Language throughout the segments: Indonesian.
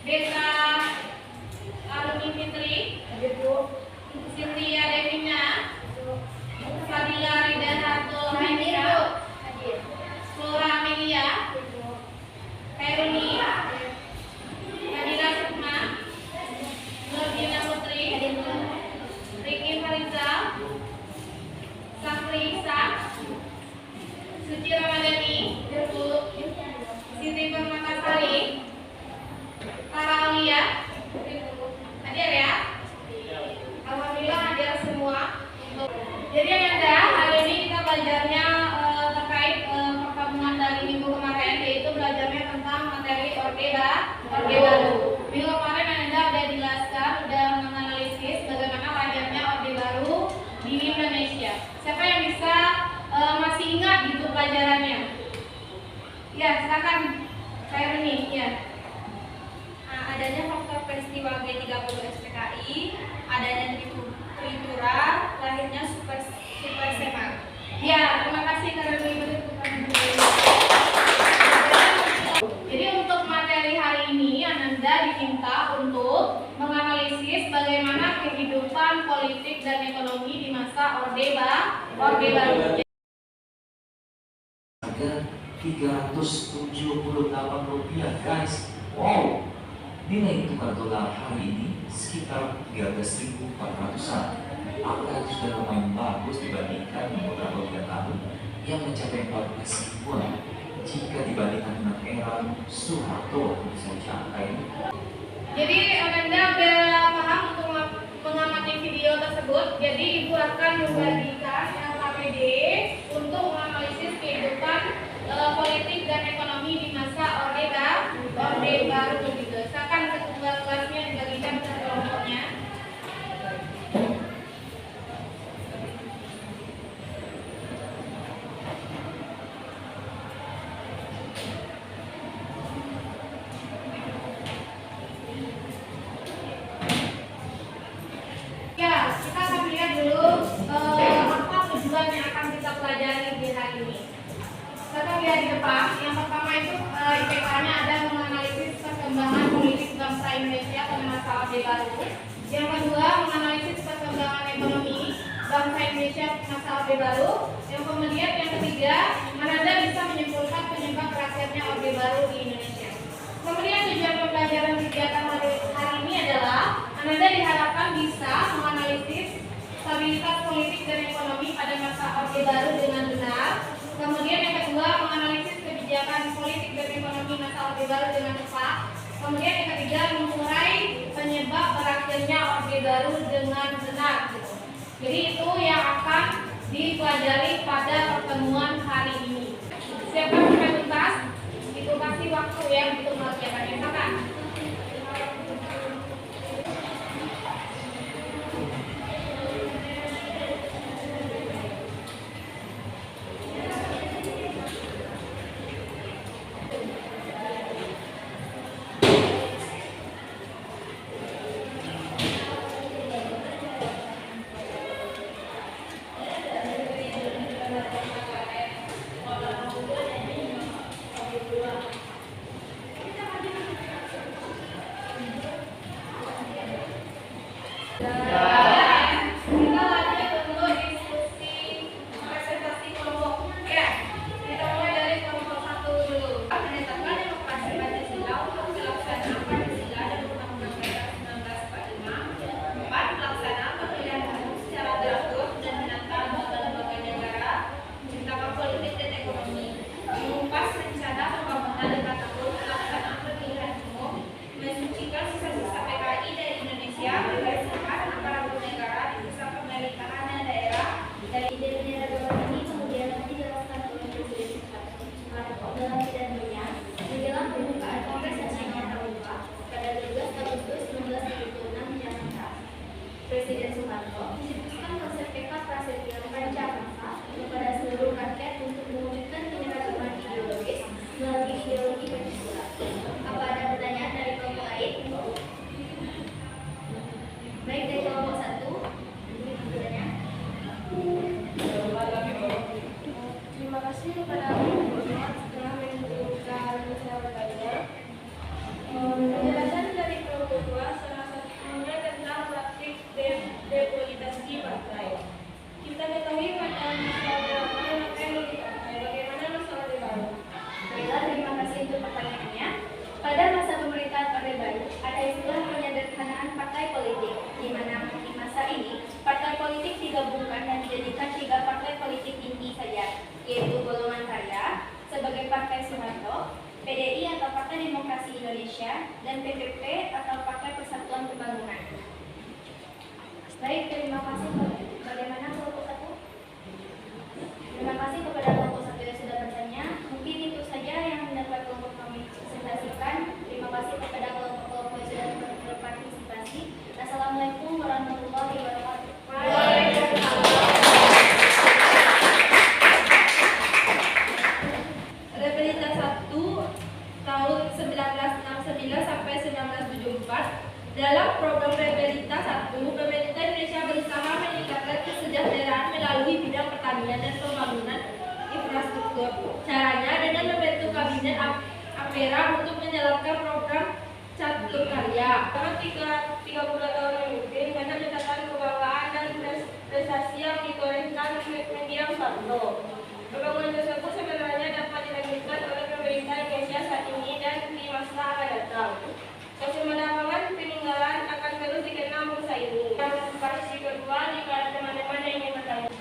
Desa Arumi Fitri, Cynthia Devina, Fadila Rida Harto Haidra, Flora Amelia, Kairuni, Nadira Sukma, Nurdina Putri, Riki Fariza, Sakri Isak, Suci Ramadhani, Siti Permatasari, Para Aulia, hadir ya. Alhamdulillah hadir semua. Jadi Ananda, hari ini kita belajarnya terkait pertemuan dari minggu kemarin, yaitu belajarnya tentang materi Orde Baru. Minggu kemarin Ananda sudah dijelaskan, sudah menganalisis bagaimana lahirnya Orde Baru di Indonesia. Siapa yang bisa masih ingat gitu pelajarannya? Ya, silakan. Saya Reni, ya. Adanya faktor peristiwa G30 SPKI, adanya Tritura, lahirnya Super Semar. Ya, terima kasih karena Jadi untuk materi hari ini Ananda diminta untuk menganalisis bagaimana kehidupan politik dan ekonomi di masa Orde Baru. Harga Rp378 guys. Wow. Nilai tukar dolar hari ini sekitar 13.400-an. Apakah itu sudah lumayan bagus dibandingkan beberapa bulan lalu yang mencapai 14 ribuan? Jika dibandingkan dengan era Soeharto, misalnya angka ini. Jadi Ananda sudah paham untuk mengamati video tersebut. Jadi Ibu akan membagikan LKPD untuk menganalisis kehidupan politik dan ekonomi di masa Orde Baru gitu. Silakan ketua kelasnya dibagikan ke kelompoknya. Ya, kita akan lihat dulu apa tujuan yang akan kita pelajari di hari ini. Kita lihat di depan. Yang pertama itu IPK-nya ada menganalisis perkembangan politik bangsa Indonesia pada masa Orde Baru. Yang kedua, menganalisis perkembangan ekonomi bangsa Indonesia pada masa Orde Baru. Yang kemudian yang ketiga, Ananda bisa menyimpulkan penyebab berakhirnya Orde Baru di Indonesia. Kemudian tujuan pembelajaran kegiatan hari ini adalah Ananda diharapkan bisa menganalisis stabilitas politik dan ekonomi pada masa Orde Baru dengan benar. Kemudian yang kedua, menganalisis kebijakan politik dan ekonomi masa Orde Baru dengan tepat. Kemudian yang ketiga, mengurai penyebab berakhirnya Orde Baru dengan benar. Jadi itu yang akan dipelajari pada pertemuan hari ini. Siapkan sampai tuntas? Itu kasih waktu ya untuk mengerjakannya. Silakan. Mensucikan sisa-sisa PKI dari Indonesia agar sehat Baik, terima kasih. Bagaimana kelompok 1? Terima kasih kepada kelompok 1 yang sudah bertanya. Mungkin itu saja yang dapat kelompok kami presentasikan. Terima kasih kepada kelompok-kelompok yang sudah berpartisipasi. Assalamualaikum warahmatullahi wabarakatuh. Repelita 1 tahun 1969 sampai 1974. Dalam program Repelita 1, pemerintah Indonesia berusaha meningkatkan kesejahteraan melalui bidang pertanian dan pembangunan infrastruktur. Caranya dengan membentuk kabinet APERA untuk menjalankan program Catur Karya. Selama 30 tahun memimpin, banyak catatan kebanggaan dan prestasi yang ditorehkan media Soeharto. Pembangunan tersebut sebenarnya dapat dilanjutkan oleh pemerintah Indonesia saat ini dan di masa akan datang. Kesempurnaan peninggalan akan terus dikenal bangsa ini. Versi kedua, jika ada teman-teman yang ingin bertanya.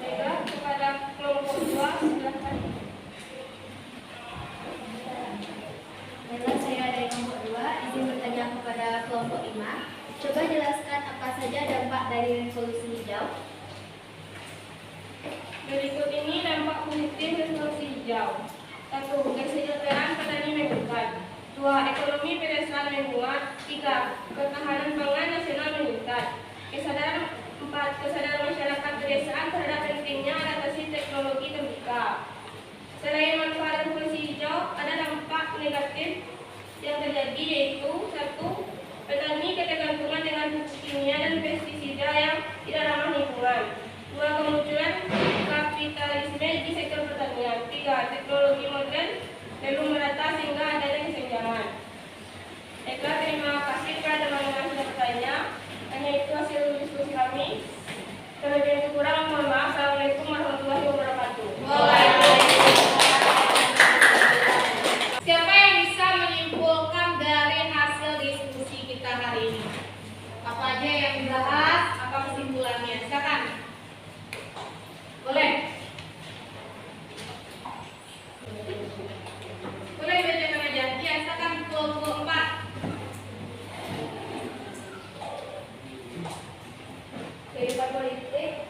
Baiklah, kepada kelompok 2, silakan. Baiklah, saya dari kelompok 2 izin bertanya kepada kelompok 5. Coba jelaskan apa saja dampak dari revolusi hijau. Berikut ini dampak positif revolusi hijau. 1. Kesejahteraan petani meningkat. 2. Ekonomi pedesaan menguat. 3. Ketahanan pangan nasional meningkat. Kesadaran masyarakat pedesaan terhadap pentingnya adaptasi teknologi terbuka. Selain manfaat revolusi hijau, ada dampak negatif yang terjadi, yaitu 1. Petani ketergantungan dengan pupuk kimia dan pestisida yang tidak ramah lingkungan. 2. Kemunculan kapitalisme di sektor pertanian. 3. Teknologi modern belum merata sehingga adanya kesenjangan. Baiklah, terima kasih kepada teman-teman yang sudah bertanya. Hanya itu hasil diskusi kami. Terlebih yang kurang, mohon maaf. Assalamualaikum warahmatullahi wabarakatuh. Siapa yang bisa menyimpulkan dari hasil diskusi kita hari ini? Apa aja yang dibahas? Apa kesimpulannya? Silakan. Boleh. Boleh bacakan aja. Ya, silakan kelompok 4. Kehidupan politik.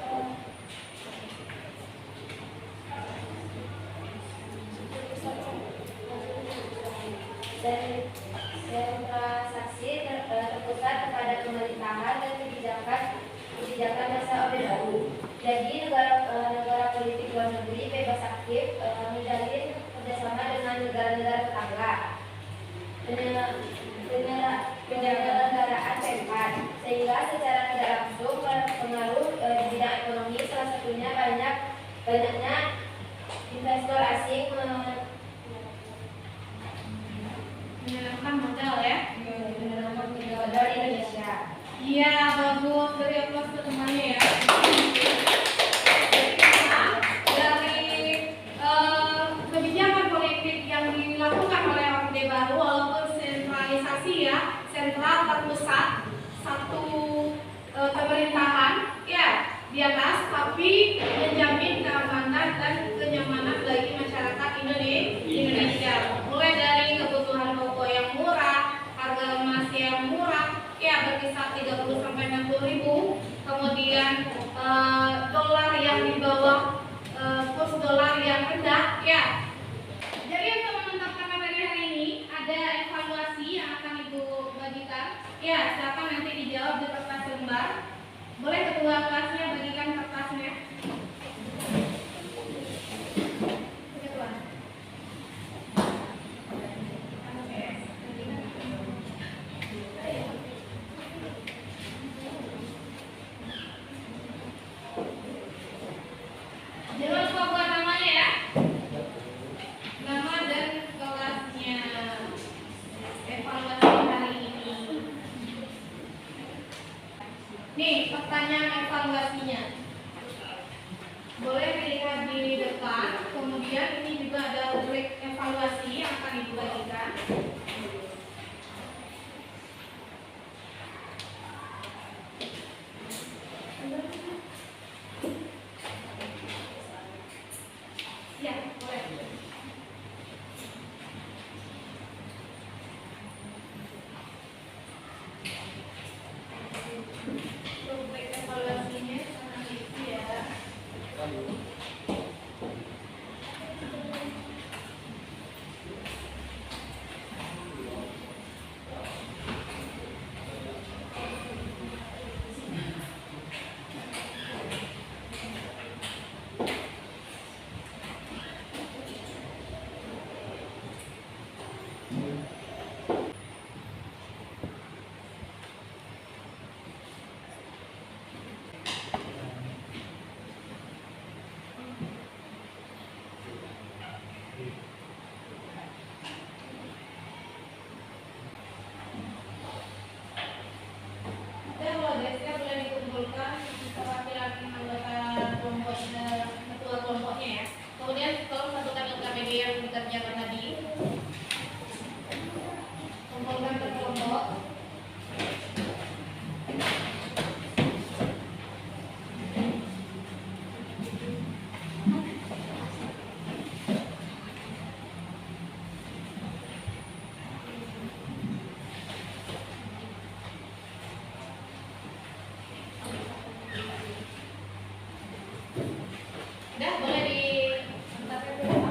Sentralisasi terpusat kepada pemerintahan dan kebijakan masa Orde Baru. Jadi negara politik luar negeri bebas aktif menjalin kerjasama dengan negara-negara tetangga. Penyelenggaraan PEMPAD sehingga secara tidak langsung berpengaruh di bidang ekonomi, salah satunya banyaknya investor asing Menanamkan modal ya. modal di Indonesia. Iya, bagus. Dari aplaus ke temannya ya. Dari kebijakan politik yang dilakukan oleh Orde Baru, walaupun sentralisasi ya, sentral terpusat satu pemerintahan ya di atas, tapi menjamin keamanan dan kenyamanan bagi masyarakat Indonesia. Mulai dari kebutuhan pokok yang murah, harga emas yang murah, ya berkisar 30 sampai 60 ribu, kemudian dolar yang di bawah kurs dolar yang rendah, ya. Jadi untuk menetapkan materi hari ini ada evaluasi yang akan Ibu bagikan. Ya, silakan nanti dijawab di kertas lembar. Boleh ketua kelasnya bagikan kertasnya. Ketua. Jangan lupa buat namanya ya. Nama dan kelasnya. Evaluasi hari ini. Nih, pertanyaan evaluasinya. Boleh dilihat di depan. Kemudian ini juga ada rubrik evaluasi yang akan Ibu bagikan. Ya, boleh. kelompok. Udah, boleh ditempatkan dulu.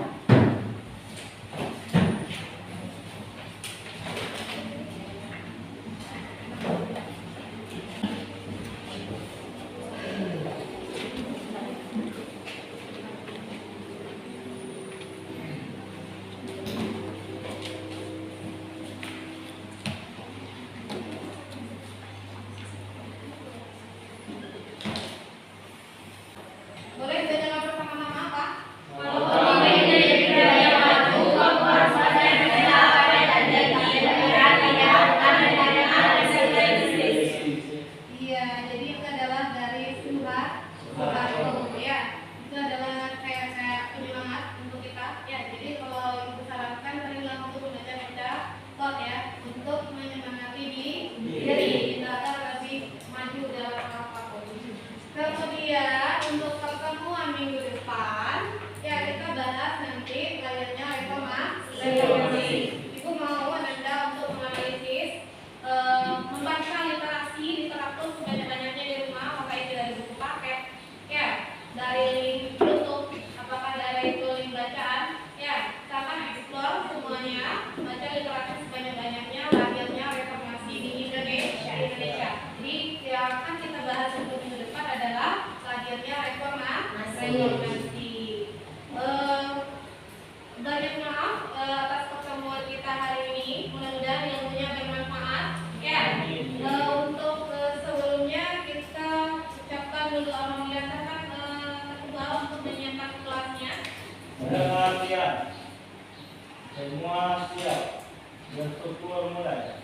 Boleh dengan bersama-sama apa? Iya, jadi itu adalah dari surat itu ya. Itu adalah kayak penyemangat untuk kita. Ya, jadi kalau ibu sarankan terilah untuk membaca slot ya, untuk menyemangati diri kita agar lebih maju dalam apapun. Kemudian untuk pertemuan minggu depan, ya kita bahas nanti layarnya reformasi. Ibu mau Anda untuk menganalisis, membaca literasi literatur sebanyak-banyaknya di rumah, maka itu dari buku paket, ya, dari link YouTube, apakah dari itu link bacaan, ya, sama explore semuanya, baca literasi sebanyak-banyaknya, lahirnya reformasi di Indonesia. Jadi yang akan kita bahas untuk minggu depan adalah lahirnya reformasi. Banyak maaf atas pertemuan kita hari ini. Mudah-mudahan ilmunya bermanfaat. Ya. Untuk sebelumnya kita ucapkan dulu alhamdulillah kan ketua untuk menyiapkan kelasnya. Perhatian, semua siap. Bersyukur mulai.